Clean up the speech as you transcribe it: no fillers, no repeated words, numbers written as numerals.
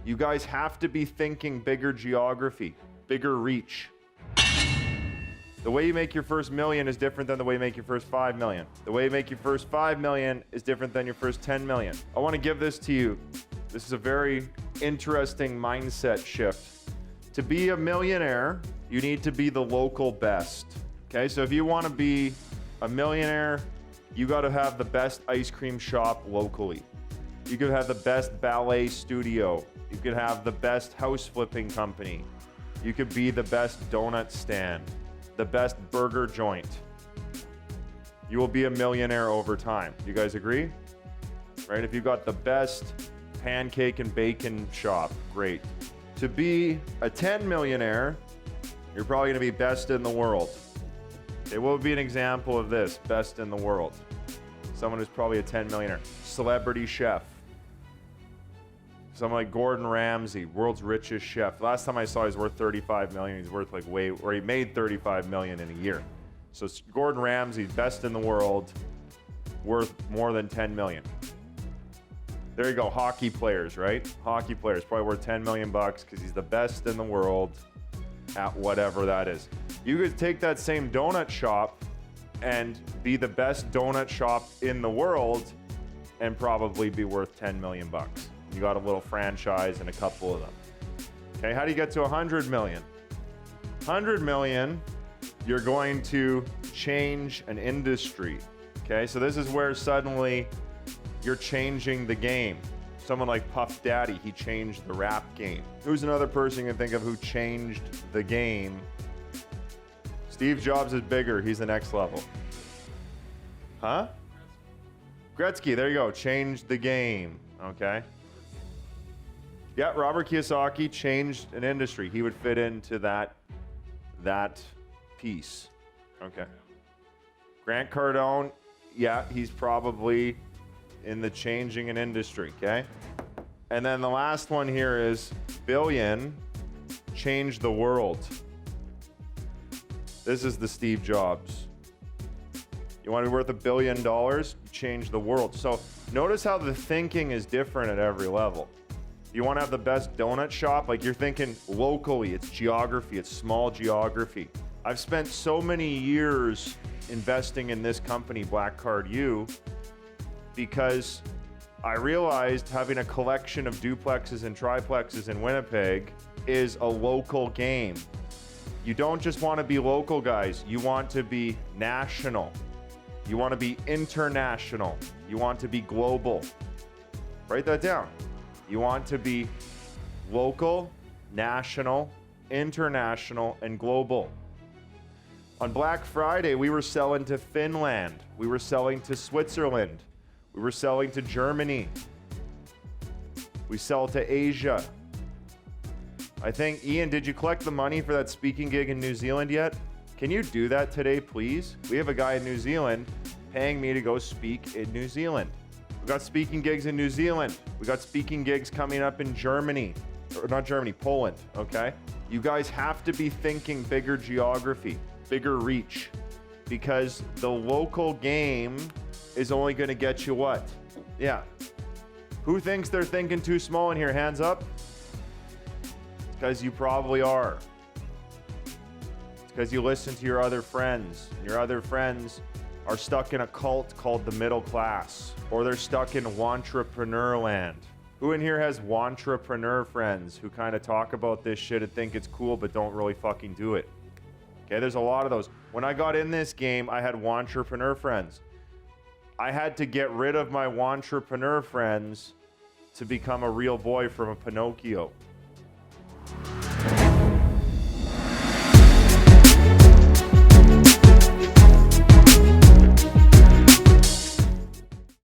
You guys have to be thinking bigger geography, bigger reach. The way you make your first million is different than the way you make your first 5 million. The way you make your first 5 million is different than your first 10 million. I want to give this to you. This is a very interesting mindset shift. To be a millionaire, you need to be the local best. Okay, so if you want to be a millionaire, you got to have the best ice cream shop locally. You could have the best ballet studio. You could have the best house flipping company. You could be the best donut stand, the best burger joint. You will be a millionaire over time. You guys agree? Right? If you got the best pancake and bacon shop, great. To be a 10 millionaire, you're probably gonna be best in the world. Okay, what would be an example of this, best in the world? Someone who's probably a 10 millionaire. Celebrity chef. Someone like Gordon Ramsay, world's richest chef. Last time I saw he's worth 35 million. He's worth like or he made 35 million in a year. So Gordon Ramsay, best in the world, worth more than 10 million. There you go, hockey players, right? Hockey players, probably worth 10 million bucks because he's the best in the world at whatever that is. You could take that same donut shop and be the best donut shop in the world and probably be worth 10 million bucks. You got a little franchise and a couple of them. Okay, how do you get to 100 million? 100 million, you're going to change an industry. Okay, so this is where suddenly you're changing the game. Someone like Puff Daddy, he changed the rap game. Who's another person you can think of who changed the game? Steve Jobs is bigger, he's the next level. Huh? Gretzky, there you go, changed the game, okay? Yeah, Robert Kiyosaki changed an industry. He would fit into that piece. Okay. Grant Cardone, yeah, he's probably in the changing an industry, okay? And then the last one here is billion, change the world. This is the Steve Jobs. You want to be worth $1 billion? Change the world. So notice how the thinking is different at every level. You want to have the best donut shop? Like you're thinking locally, it's geography, it's small geography. I've spent so many years investing in this company, BlackCardU, because I realized having a collection of duplexes and triplexes in Winnipeg is a local game. You don't just want to be local, guys. You want to be national. You want to be international. You want to be global. Write that down. You want to be local, national, international, and global. On Black Friday, we were selling to Finland. We were selling to Switzerland. We were selling to Germany. We sell to Asia. I think, Ian, did you collect the money for that speaking gig in New Zealand yet? Can you do that today, please? We have a guy in New Zealand paying me to go speak in New Zealand. We got speaking gigs in New Zealand. We got speaking gigs coming up in Germany, or not Germany, Poland, okay? You guys have to be thinking bigger geography, bigger reach, because the local game is only gonna get you what? Yeah. Who thinks they're thinking too small in here? Hands up. It's because you probably are. It's because you listen to your other friends. Your other friends are stuck in a cult called the middle class, or they're stuck in wantrepreneur land. Who in here has wantrepreneur friends who kind of talk about this shit and think it's cool but don't really fucking do it? Okay, there's a lot of those. When I got in this game, I had wantrepreneur friends. I had to get rid of my wantrepreneur friends to become a real boy from a Pinocchio.